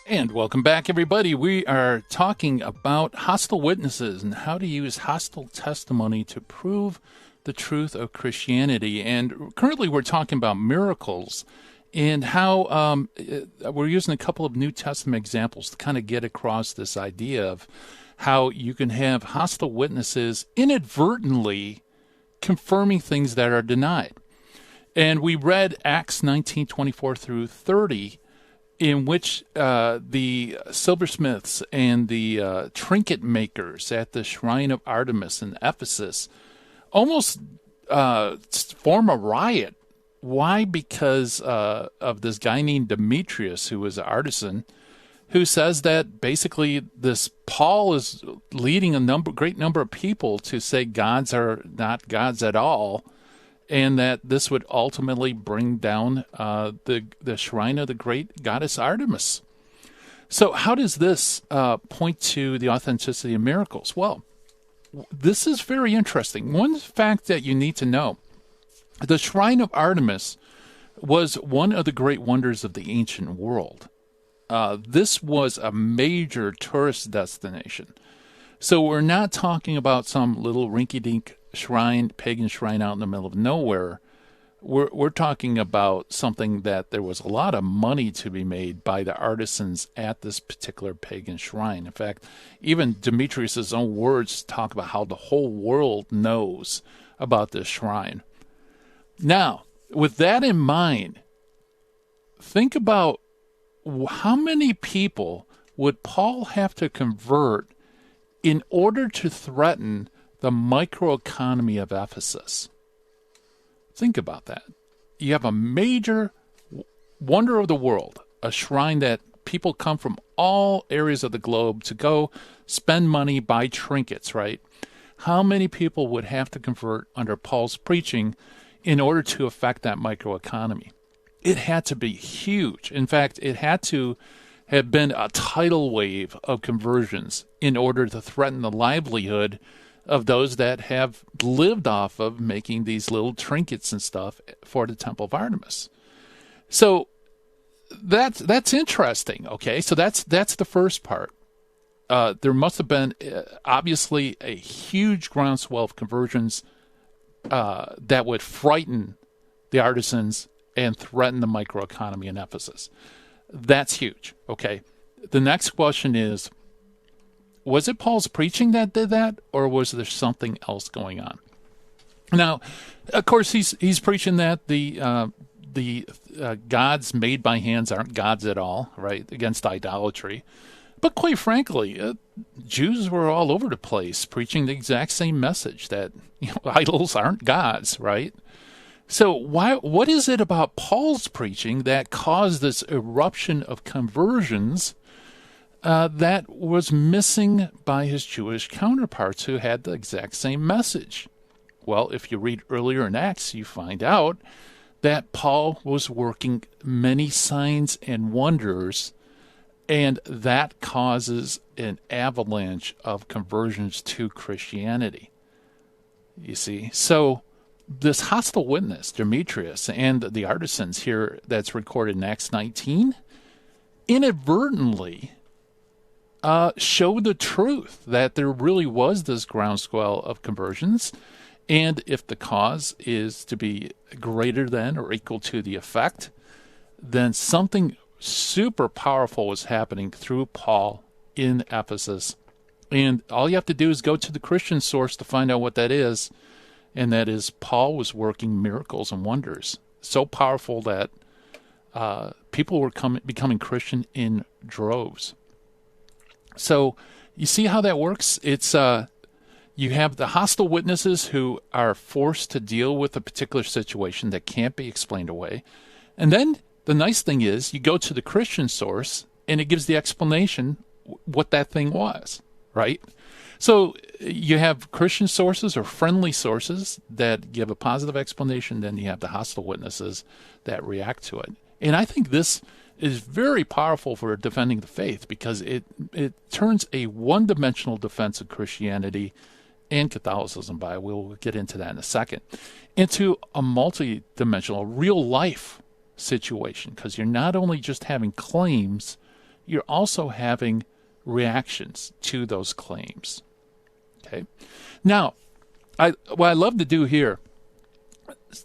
And welcome back, everybody. We are talking about hostile witnesses and how to use hostile testimony to prove the truth of Christianity. And currently we're talking about miracles and how we're using a couple of New Testament examples to kind of get across this idea of how you can have hostile witnesses inadvertently confirming things that are denied. And we read Acts 19:24 through 30, in which the silversmiths and the trinket makers at the Shrine of Artemis in Ephesus almost form a riot. Why? Because of this guy named Demetrius, who was an artisan, who says that basically this Paul is leading a great number of people to say gods are not gods at all, and that this would ultimately bring down the shrine of the great goddess Artemis. So how does this point to the authenticity of miracles? Well, this is very interesting. One fact that you need to know, the Shrine of Artemis was one of the great wonders of the ancient world. This was a major tourist destination. So we're not talking about some little rinky-dink shrine, pagan shrine out in the middle of nowhere. We're talking about something that there was a lot of money to be made by the artisans at this particular pagan shrine. In fact, even Demetrius' own words talk about how the whole world knows about this shrine. Now, with that in mind, think about how many people would Paul have to convert in order to threaten the microeconomy of Ephesus. Think about that. You have a major wonder of the world, a shrine that people come from all areas of the globe to go spend money, buy trinkets, right? How many people would have to convert under Paul's preaching in order to affect that microeconomy? It had to be huge. In fact, it had to have been a tidal wave of conversions in order to threaten the livelihood of those that have lived off of making these little trinkets and stuff for the Temple of Artemis. So that's interesting. Okay, so that's the first part. There must have been obviously a huge groundswell of conversions that would frighten the artisans and threaten the microeconomy in Ephesus. That's huge. Okay, the next question is, was it Paul's preaching that did that, or was there something else going on? Now, of course, he's preaching that the gods made by hands aren't gods at all, right? Against idolatry. But quite frankly, Jews were all over the place preaching the exact same message that idols aren't gods, right? So what is it about Paul's preaching that caused this eruption of conversions that was missing by his Jewish counterparts who had the exact same message? Well, if you read earlier in Acts, you find out that Paul was working many signs and wonders, and that causes an avalanche of conversions to Christianity. You see? So this hostile witness, Demetrius, and the artisans here that's recorded in Acts 19, inadvertently show the truth that there really was this groundswell of conversions, and if the cause is to be greater than or equal to the effect, then something super powerful was happening through Paul in Ephesus. And all you have to do is go to the Christian source to find out what that is, and that is Paul was working miracles and wonders so powerful that people were becoming Christian in droves. So you see how that works? It's you have the hostile witnesses who are forced to deal with a particular situation that can't be explained away. And then the nice thing is you go to the Christian source and it gives the explanation what that thing was, right? So you have Christian sources or friendly sources that give a positive explanation. Then you have the hostile witnesses that react to it. And I think this is very powerful for defending the faith because it turns a one-dimensional defense of Christianity and Catholicism, we'll get into that in a second, into a multi-dimensional, real-life situation, because you're not only just having claims, you're also having reactions to those claims. Okay. Now, what I love to do here,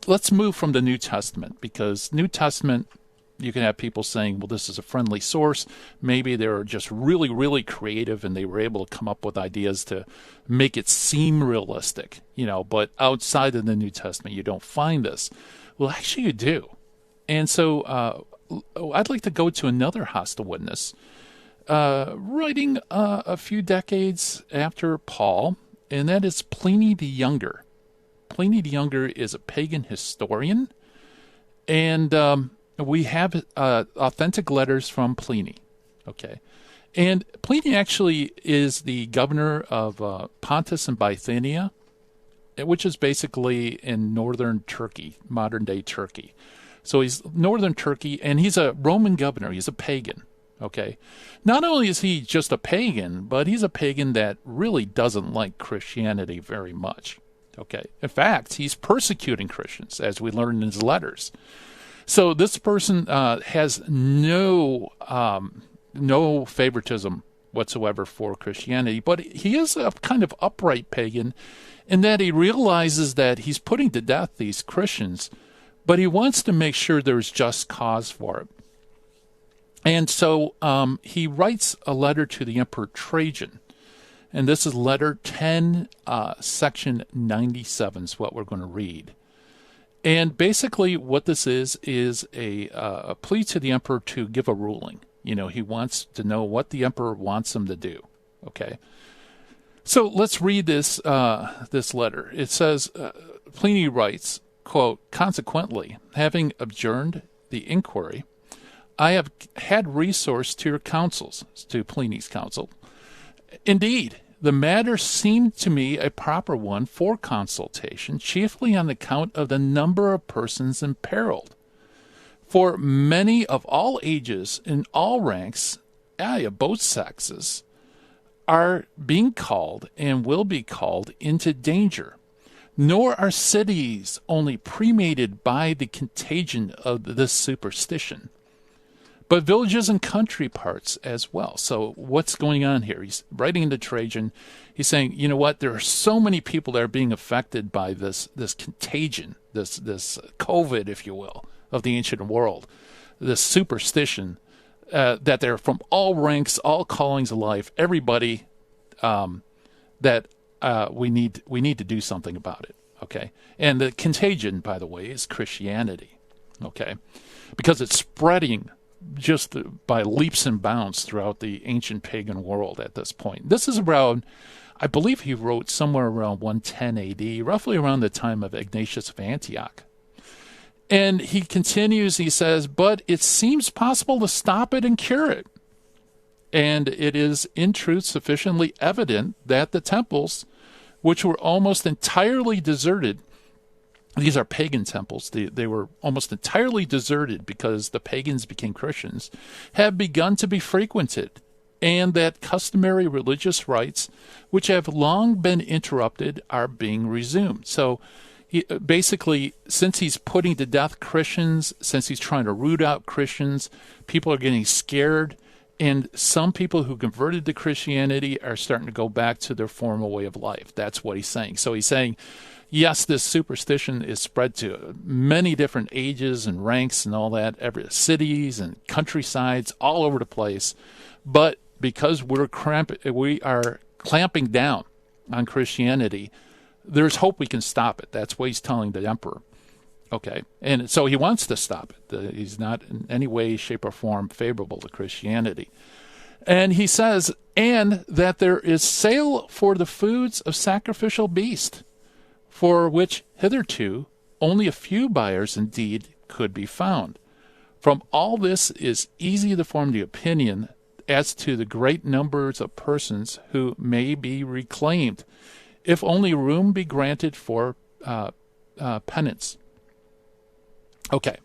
let's move from the New Testament, because New Testament, you can have people saying, well, this is a friendly source. Maybe they were just really, really creative and they were able to come up with ideas to make it seem realistic, but outside of the New Testament, you don't find this. Well, actually, you do. And so I'd like to go to another hostile witness, writing a few decades after Paul, and that is Pliny the Younger. Pliny the Younger is a pagan historian, and we have authentic letters from Pliny. Okay. And Pliny actually is the governor of Pontus and Bithynia, which is basically in northern Turkey, modern-day Turkey. So he's northern Turkey, and he's a Roman governor. He's a pagan, okay? Not only is he just a pagan, but he's a pagan that really doesn't like Christianity very much, okay? In fact, he's persecuting Christians, as we learn in his letters. So this person has no favoritism whatsoever for Christianity, but he is a kind of upright pagan in that he realizes that he's putting to death these Christians, but he wants to make sure there's just cause for it. And so he writes a letter to the Emperor Trajan, and this is letter 10, section 97 is what we're going to read. And basically what this is a plea to the emperor to give a ruling. He wants to know what the emperor wants him to do. Okay. So let's read this letter. It says, Pliny writes, quote, "Consequently, having adjourned the inquiry, I have had recourse to your counsels," to Pliny's counsel. "Indeed, the matter seemed to me a proper one for consultation, chiefly on account of the number of persons imperiled. For many of all ages, in all ranks, of both sexes, are being called and will be called into danger. Nor are cities only premated by the contagion of this superstition, but villages and country parts as well." So what's going on here? He's writing to Trajan. He's saying, you know what? There are so many people that are being affected by this contagion, this COVID, if you will, of the ancient world, this superstition, that they're from all ranks, all callings of life, everybody, that we need to do something about it. Okay, and the contagion, by the way, is Christianity. Okay, because it's spreading just by leaps and bounds throughout the ancient pagan world at this point. This is around, I believe he wrote somewhere around 110 AD, roughly around the time of Ignatius of Antioch. And he continues, he says, "But it seems possible to stop it and cure it. And it is in truth sufficiently evident that the temples, which were almost entirely deserted," these are pagan temples, they were almost entirely deserted because the pagans became Christians, "have begun to be frequented, and that customary religious rites, which have long been interrupted, are being resumed." So basically, since he's putting to death Christians, since he's trying to root out Christians, people are getting scared, and some people who converted to Christianity are starting to go back to their former way of life. That's what he's saying. So he's saying, yes, this superstition is spread to many different ages and ranks and all that, every cities and countrysides all over the place. But because we are clamping down on Christianity, there's hope we can stop it. That's what he's telling the emperor. Okay, and so he wants to stop it. He's not in any way, shape, or form favorable to Christianity. And he says, "And that there is sale for the foods of sacrificial beast, for which hitherto only a few buyers indeed could be found. From all this is easy to form the opinion as to the great numbers of persons who may be reclaimed, if only room be granted for penance." Okay,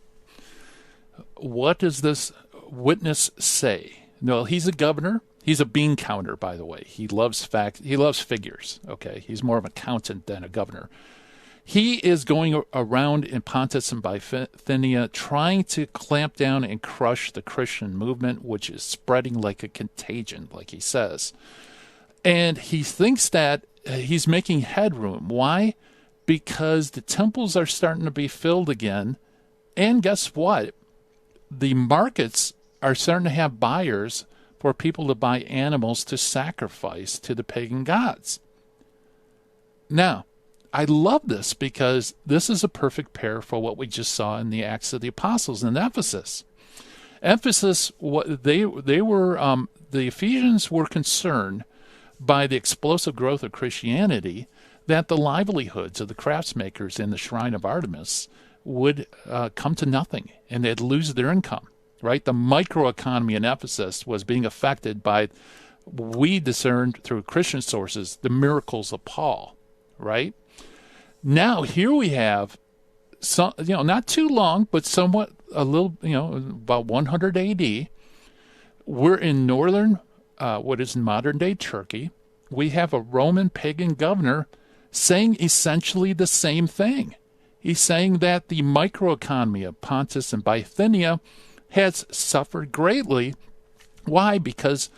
what does this witness say? No, he's a governor. He's a bean counter, by the way. He loves facts. He loves figures. Okay, he's more of an accountant than a governor. He is going around in Pontus and Bithynia trying to clamp down and crush the Christian movement, which is spreading like a contagion, like he says. And he thinks that he's making headroom. Why? Because the temples are starting to be filled again. And guess what? The markets are starting to have buyers for people to buy animals to sacrifice to the pagan gods. Now, I love this because this is a perfect pair for what we just saw in the Acts of the Apostles in Ephesus. The Ephesians were concerned by the explosive growth of Christianity, that the livelihoods of the craftsmakers in the Shrine of Artemis would come to nothing, and they'd lose their income, right? The microeconomy in Ephesus was being affected by, we discerned through Christian sources, the miracles of Paul, right? Now, here we have, some, not too long, but somewhat a little, about 100 AD. We're in northern, what is modern-day Turkey. We have a Roman pagan governor saying essentially the same thing. He's saying that the microeconomy of Pontus and Bithynia has suffered greatly. Why? Because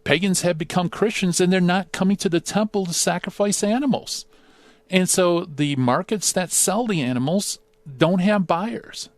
pagans have become Christians and they're not coming to the temple to sacrifice animals. And so the markets that sell the animals don't have buyers.